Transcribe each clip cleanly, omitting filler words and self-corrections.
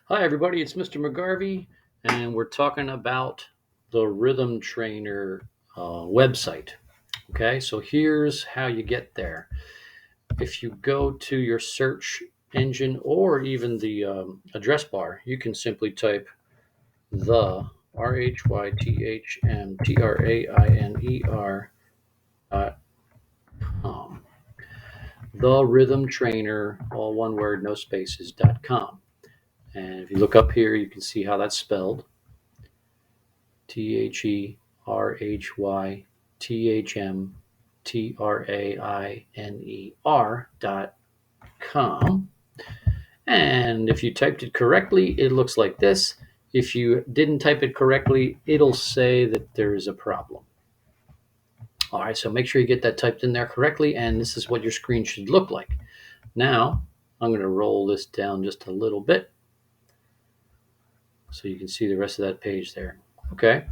Hi, everybody. It's Mr. McGarvey, and we're talking about the Rhythm Trainer website. Okay, so here's how you get there. If you go to your search engine or even the address bar, you can simply type the RHYTHMTRAINER .com. The Rhythm Trainer, all one word, no spaces.com. And if you look up here, you can see how that's spelled. THERHYTHMTRAINER.com. And if you typed it correctly, it looks like this. If you didn't type it correctly, it'll say that there is a problem. All right, so make sure you get that typed in there correctly, and this is what your screen should look like. Now, I'm going to roll this down just a little bit so you can see the rest of that page there. Okay,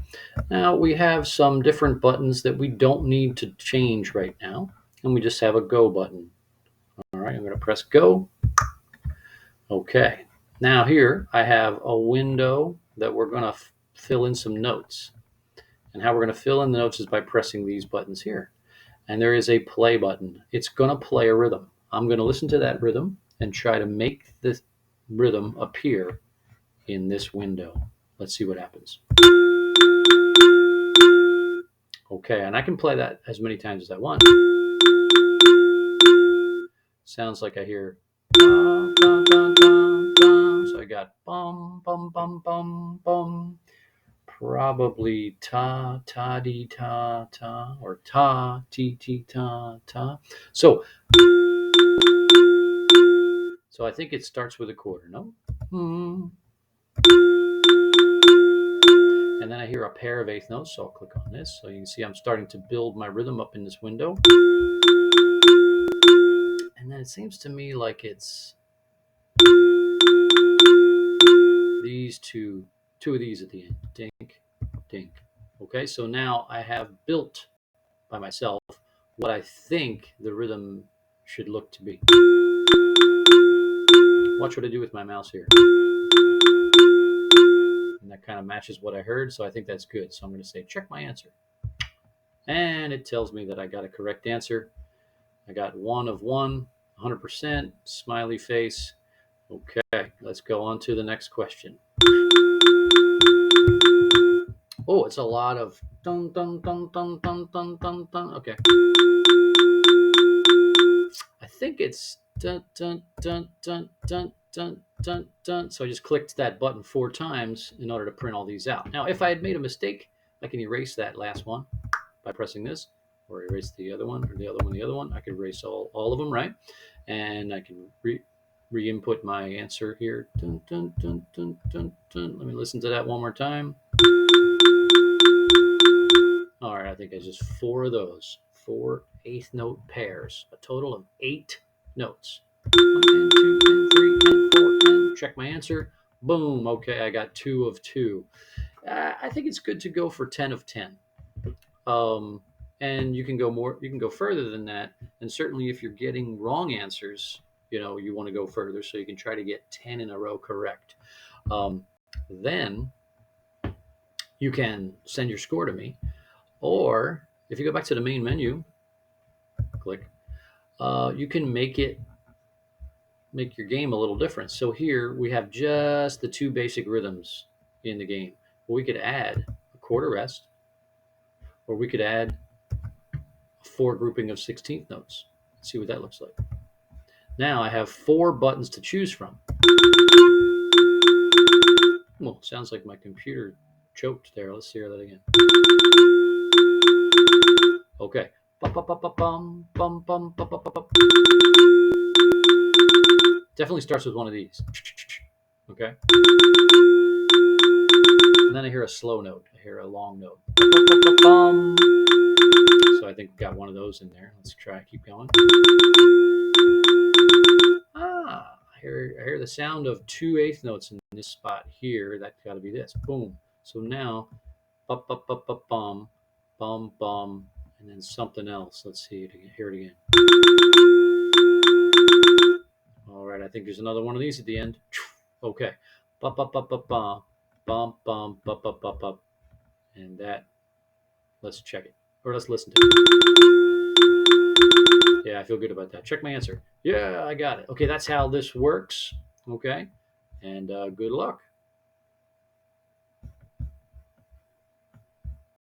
now we have some different buttons that we don't need to change right now, and we just have a go button. All right, I'm going to press go. Okay, now here I have a window that we're going to fill in some notes. And how we're going to fill in the notes is by pressing these buttons here. And there is a play button. It's going to play a rhythm. I'm going to listen to that rhythm and try to make the rhythm appear in this window. Let's see what happens. Okay, and I can play that as many times as I want. Sounds like I hear. So I got bum, bum, bum, bum, bum. Probably ta, ta, dee, ta, ta, or ta, ti, ti, ta, ta. So I think it starts with a quarter note. And then I hear a pair of eighth notes, so I'll click on this. So you can see I'm starting to build my rhythm up in this window. And then it seems to me like it's these two of these at the end. Dink, dink. Okay, so now I have built by myself what I think the rhythm should look to be. Watch what I do with my mouse here. And that kind of matches what I heard, so I think that's good. So I'm going to say check my answer. And it tells me that I got a correct answer. I got 1 of 1, 100%, smiley face. Okay, let's go on to the next question. Oh, it's a lot of dun dun dun dun dun dun dun dun. Okay. I think it's dun dun dun dun dun dun dun dun. So I just clicked that button 4 times in order to print all these out. Now, if I had made a mistake, I can erase that last one by pressing this, or erase the other one, or the other one, the other one. I could erase all of them, right? And I can re-input my answer here. Dun, dun, dun, dun, dun, dun. Let me listen to that one more time. All right, I think I just 4 of those. 4 eighth note pairs. A total of 8 notes. 1 and 2 and 3 and 4 and check my answer. Boom. Okay, I got 2 of 2. I think it's good to go for 10 of 10. And you can go more. You can go further than that. And certainly, if you're getting wrong answers, you want to go further, so you can try to get 10 in a row correct. Then you can send your score to me, or if you go back to the main menu, click. You can make your game a little different. So here we have just the 2 basic rhythms in the game. Well, we could add a quarter rest, or we could add a 4 grouping of 16th notes. Let's see what that looks like. Now I have 4 buttons to choose from. Well, sounds like my computer choked there. Let's hear that again. Okay. Definitely starts with one of these. Okay. And then I hear a slow note. I hear a long note. So I think we got one of those in there. Let's try. Keep going. I hear the sound of 2 eighth notes in this spot here. That's got to be this. Boom. So now, bum, bum, bum, and then something else. Let's see it again. Hear it again. All right, I think there's another one of these at the end. Okay. Bum, bum, bum, bum, bum, bum, bum, bum, bum, bum, bum. And that, let's check it. Or let's listen to it. Yeah, I feel good about that. Check my answer. Yeah, I got it. Okay, that's how this works. Okay, and good luck.